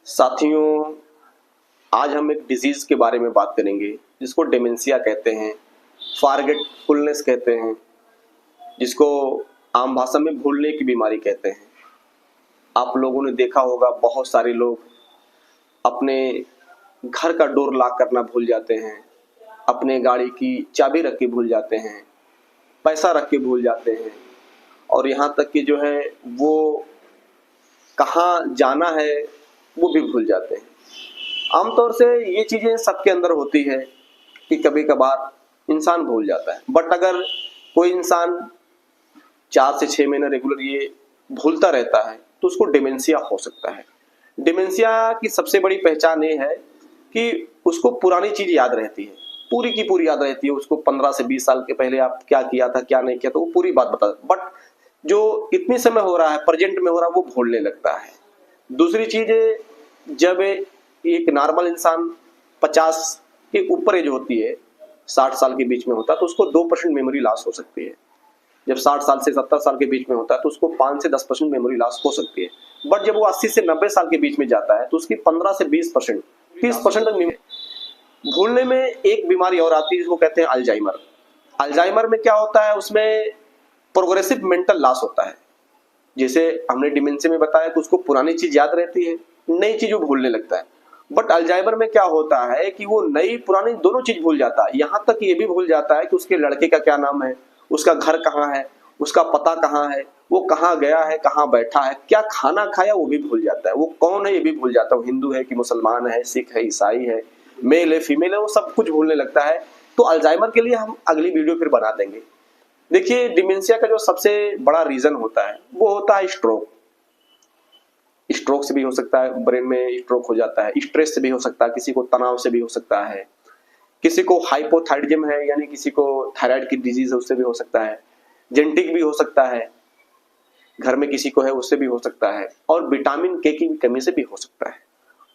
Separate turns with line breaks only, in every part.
साथियों, आज हम एक डिजीज के बारे में बात करेंगे जिसको डिमेंशिया कहते हैं, फॉरगेटफुलनेस कहते हैं, जिसको आम भाषा में भूलने की बीमारी कहते हैं। आप लोगों ने देखा होगा बहुत सारे लोग अपने घर का डोर लॉक करना भूल जाते हैं, अपने गाड़ी की चाबी रख के भूल जाते हैं, पैसा रख के भूल जाते हैं और यहाँ तक कि जो है वो कहाँ जाना है वो भी भूल जाते हैं। आमतौर से ये चीजें सबके अंदर होती है कि कभी कभार इंसान भूल जाता है, बट अगर कोई इंसान 4 से 6 महीने रेगुलर ये भूलता रहता है तो उसको डिमेंशिया हो सकता है। डिमेंशिया की सबसे बड़ी पहचान ये है कि उसको पुरानी चीज याद रहती है, पूरी की पूरी याद रहती है। उसको 15 से 20 साल के पहले आप क्या किया था क्या नहीं किया तो वो पूरी बात बता, बट जो इतनी समय हो रहा है, प्रेजेंट में हो रहा है, वो भूलने लगता है। दूसरी चीज, जब एक नॉर्मल इंसान 50 के ऊपर एज होती है, 60 साल के बीच में होता है तो उसको 2% मेमोरी लॉस हो सकती है। जब 60 साल से 70 साल के बीच में होता है तो उसको 5 से 10% मेमोरी लॉस हो सकती है। बट जब वो 80 से 90 साल के बीच में जाता है तो उसकी 15 से 20%, 30% तक भूलने में एक बीमारी और आती है जिसको कहते हैं अल्जाइमर। अल्जाइमर में क्या होता है, उसमें प्रोग्रेसिव मेंटल लॉस होता है। जैसे हमने डिमेंशिया में बताया कि उसको पुरानी चीज याद रहती है, नई चीज वो भूलने लगता है। बट अल्जाइमर में क्या होता है कि वो नई पुरानी दोनों चीज भूल जाता है। यहाँ तक ये भी भूल जाता है कि उसके लड़के का क्या नाम है, उसका घर कहाँ है, उसका पता कहाँ है, वो कहाँ गया है, कहाँ बैठा है, क्या खाना खाया वो भी भूल जाता है, वो कौन है ये भी भूल जाता है, वो हिंदू है कि मुसलमान है, सिख है, ईसाई है, मेल है, फीमेल है, वो सब कुछ भूलने लगता है। तो अल्जाइमर के लिए हम अगली वीडियो फिर बना देंगे। देखिए, डिमेंशिया का जो सबसे बड़ा रीजन होता है वो होता है स्ट्रोक। स्ट्रोक से भी हो सकता है, ब्रेन में स्ट्रोक हो जाता है, स्ट्रेस से भी हो सकता है, किसी को तनाव से भी हो सकता है, किसी को हाइपोथायराइडिज्म है यानी किसी को थायराइड की डिजीज है उससे भी हो सकता है, जेनेटिक भी हो सकता है, घर में किसी को है उससे भी हो सकता है, और विटामिन के की कमी से भी हो सकता है।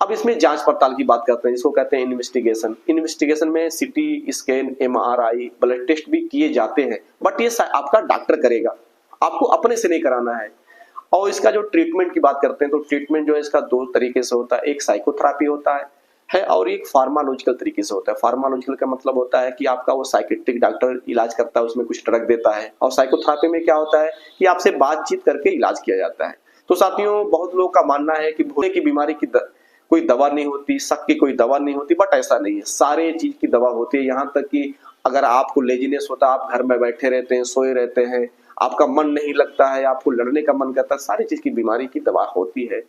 अब इसमें जांच पड़ताल की बात करते हैं जिसको कहते हैं इन्वेस्टिगेशन। इन्वेस्टिगेशन में CT scan, MRI, blood test भी किए जाते हैं, बट ये आपका डॉक्टर करेगा, आपको अपने से नहीं कराना है। और इसका जो ट्रीटमेंट की बात करते हैं तो ट्रीटमेंट जो है इसका 2 तरीके से होता है, एक साइकोथेरेपी होता है और एक फार्माकोलॉजिकल तरीके से होता है। फार्माकोलॉजिकल का मतलब होता है कि आपका वो साइकेट्रिक डॉक्टर इलाज करता है, उसमें कुछ ड्रग देता है, और साइकोथेरेपी में क्या होता है कि आपसे बातचीत करके इलाज किया जाता है। तो साथियों, बहुत लोगों का मानना है कि भूलने की बीमारी की कोई दवा नहीं होती, शक की कोई दवा नहीं होती, बट ऐसा नहीं है, सारे चीज की दवा होती है। यहाँ तक कि अगर आपको लेजीनेस होता है, आप घर में बैठे रहते हैं, सोए रहते हैं, आपका मन नहीं लगता है, आपको लड़ने का मन करता है, सारी चीज की बीमारी की दवा होती है।